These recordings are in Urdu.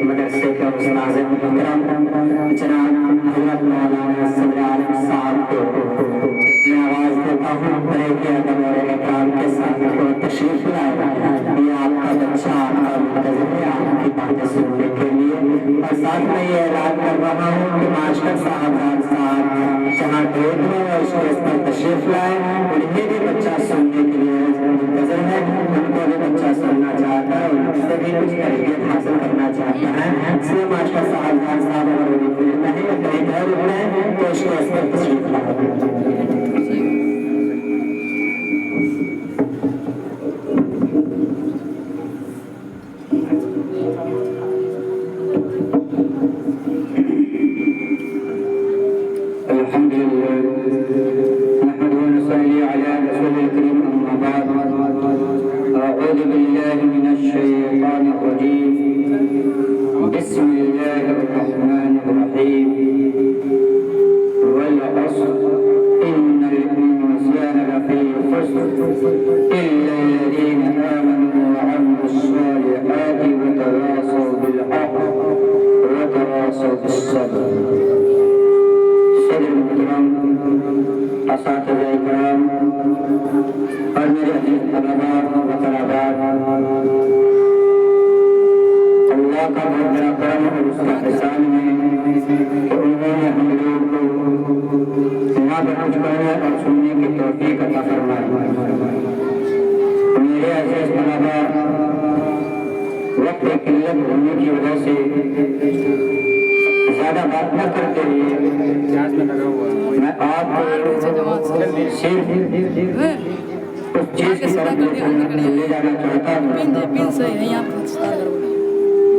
مدرسے کے استاذ محترم جناب حضرت مولانا صدر عالم صاحب کو میں آواز دیتا ہوں بڑے کے ادب اور احترام کے ساتھ کو تشریف لائے. یہ آپ کا بچہ آپ کا منتظر ہے آپ کی باتیں سننے کے لیے. اور ساتھ میں یہ اعلان کر رہا ہوں کہ ماسٹر صاحب جہاں ٹریڈ میں اور اس کے پر تشریف لائے انہیں بھی بچہ سننے کے لیے منتظر ہے. ان کو بھی بچہ سننا چاہتا ہے ان سے بھی کچھ تربیت حاصل کرنا چاہتا ہے. اس لیے ماسٹر صاحب اگر وہ فیلڈ میں ہے کہیں گھر میں تو اس کو اس پر تشریف لائے.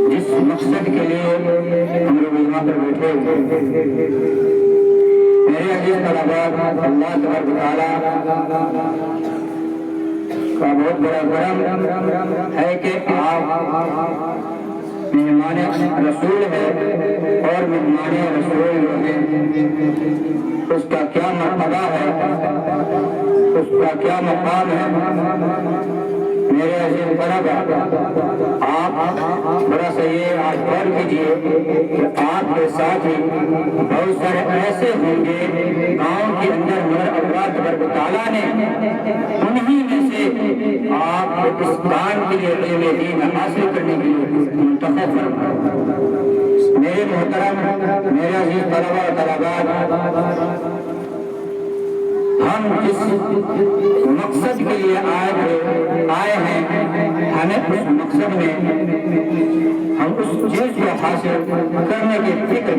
جس مقصد کے لیے ہم لوگ یہاں پر بیٹھے ہوئے میرے عزیز طلباء اللہ تبارک و تعالیٰ کا بہت بڑا کرم ہے کہ آپ مہمان رسول ہے اور مہمان رسول اس کا کیا مرتبہ ہے اس کا کیا مقام ہے. میرے عزیز طلباء آپ بڑا صحیح آج غور کیجیے کہ آپ کے ساتھ ہی بہت سارے ایسے ہوں گے گاؤں کے اندر مگر اللہ تبارک و تعالیٰ نے انہی میں سے آپ اس کام کے لیے علم دین حاصل کرنے کے لیے منتخب فرمایا. میرے محترم میرے عزیز طلباء و طالبات ہم جس مقصد کے لیے آئے ہیں ہمیں اس مقصد میں ہم اس چیز کو حاصل کرنے کی فکر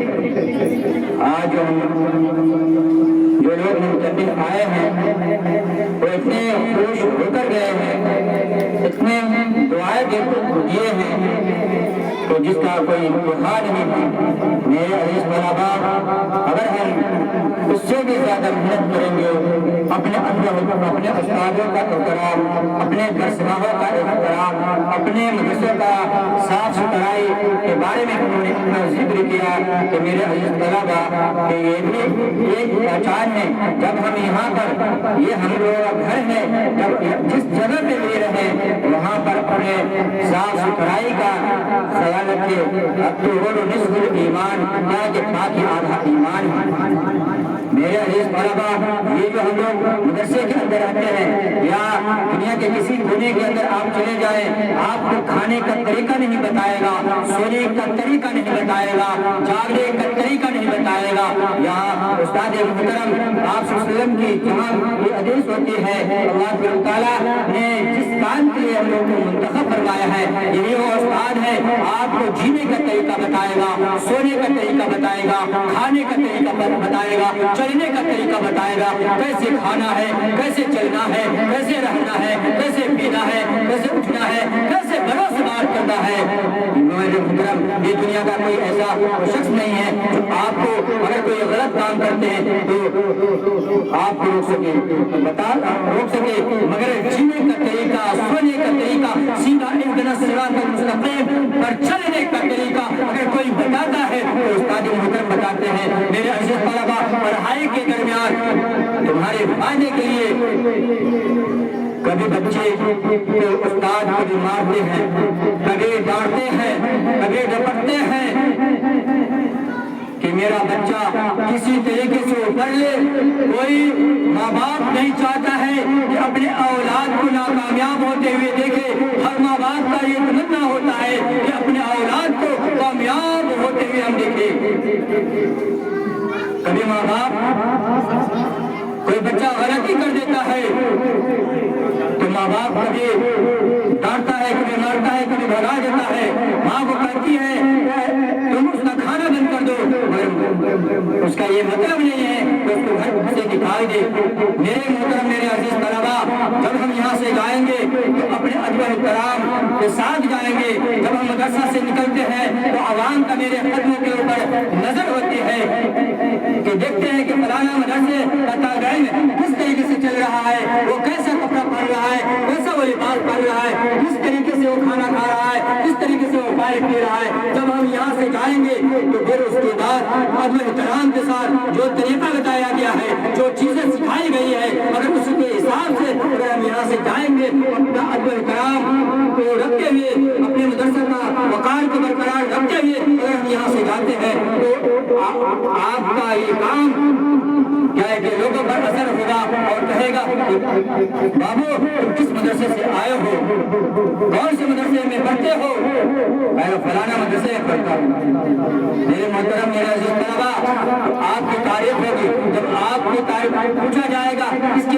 آج جو لوگ منتظر آئے ہیں وہ اتنے خوش ہو کر گئے ہیں اتنے دعائیں دیے ہیں تو جس کا کوئی انتہا نہیں. میرے عزیز طلباء اگر ہم اس سے بھی زیادہ محنت کریں گے اپنے استادوں کا احترام اپنے درسگاہوں کا احترام اپنے مدرسوں کا صاف ستھرائی کے بارے میں انہوں نے اتنا ذکر کیا کہ میرے عزیز طلباء کہ یہ بھی ایک پہچان ہے. جب ہم یہاں پر یہ ہم لوگ گھر ہے جب جس جگہ پہ لے رہے ہیں وہاں پر اپنے صاف ستھرائی کا خیال رکھے. اب تو وہ نصف ایمان کیا کہ باقی آدھا ایمان ہے. میرے عزیز طلباء یہ جو ہم لوگ مدرسے کے اندر رہتے ہیں یا دنیا کے کسی کونے کے اندر آپ چلے جائیں آپ کو کھانے کا طریقہ نہیں بتائے گا سونے کا طریقہ نہیں بتائے گا جاگنے کا طریقہ نہیں بتائے گا. یہاں استاد محترم آپ صلی اللہ علیہ وسلم کی جہاں یہ حدیث ہوتی ہے اللہ تعالیٰ نے جس کام کے لیے ہم لوگ کو منتخب فرمایا ہے یہی وہ استاد ہے. آپ کو جینے کا طریقہ بتائے گا سونے کا طریقہ بتائے گا کھانے کا طریقہ بتائے گا چلنے کا طریقہ بتائے گا کیسے کھانا ہے کیسے چلنا ہے کیسے رہنا ہے کیسے پینا ہے کیسے اٹھنا ہے کیسے بڑا سوار کرنا ہے. میرے محترم یہ دنیا کا کوئی ایسا شخص نہیں ہے جو آپ کو اگر کوئی غلط کام کرتے ہیں تو آپ کو روک سکے مگر جینے کا طریقہ سونے کا طریقہ سیدھا اہدنا الصراط المستقیم پر چلنے کا طریقہ اگر کوئی بتاتا ہے تو استاد محترم بتاتے ہیں. میرے عزیز طلباء پڑھائی کے درمیان تمہارے فائدے کے لیے کبھی بچے استاد کو مارتے ہیں کبھی ڈانٹتے ہیں کبھی بچہ کسی طریقے سے وہ پڑھ لے. کوئی ماں باپ نہیں چاہتا ہے کہ اپنے اولاد کو ناکامیاب ہوتے ہوئے دیکھے. ہر ماں باپ کا یہ تمنا ہوتا ہے کہ اپنے اولاد کو کامیاب ہوتے ہوئے ہم دیکھیں. کبھی ماں باپ کوئی بچہ غلطی کر دیتا ہے تو ماں باپ کبھی ڈانٹتا ہے, کبھی مارتا ہے, کبھی بھگا دیتا ہے. ماں کو کہتی ہے تم اس کا کھانا بند کر دو, مگر اس کا یہ مطلب نہیں ہے کہ اس کو گھر سے نکال دے. میرے محترم, میرے عزیز طلبا, جب ہم یہاں سے جائیں گے تو اپنے ادب احترام کے ساتھ جائیں گے. جب ہم مدرسہ سے نکلتے ہیں تو عوام کا میرے قدموں کے اوپر نظر ہوتی ہے کہ دیکھتے ہیں کہ فلانا مدرسے کا طالب علم کس طریقے سے چل رہا ہے, وہ کیسا کپڑا پہن رہا ہے, کیسا وہ لباس پہن رہا ہے, کس طریقے سے وہ کھانا کھا رہا ہے, کس طریقے سے وہ پانی پی رہا ہے. جب ہم یہاں سے جائیں گے تو پھر اس کے بعد ادب احترام کے ساتھ جو طریقہ بتایا گیا ہے, جو چیزیں سکھائی گئی ہے, اگر اس کے حساب سے اگر ہم یہاں سے جائیں گے اپنا ادب احترام کو رکھتے ہوئے, اپنے مدرسہ کا وقار کو برقرار رکھتے ہوئے اگر ہم یہاں سے جاتے ہیں تو آپ کا یہ کام کیا ہے کہ لوگوں پر اثر ہوگا اور کہے گا بابو تم کس مدرسے سے آئے ہو, کون سے مدرسے میں پڑھتے ہو. میں فلانا مدرسے میں پڑھتا ہوں. میرے محترم, میرے عزیز طلبا, آپ کی تعریف ہوگی. جب آپ کی تعریف پوچھا جائے گا کس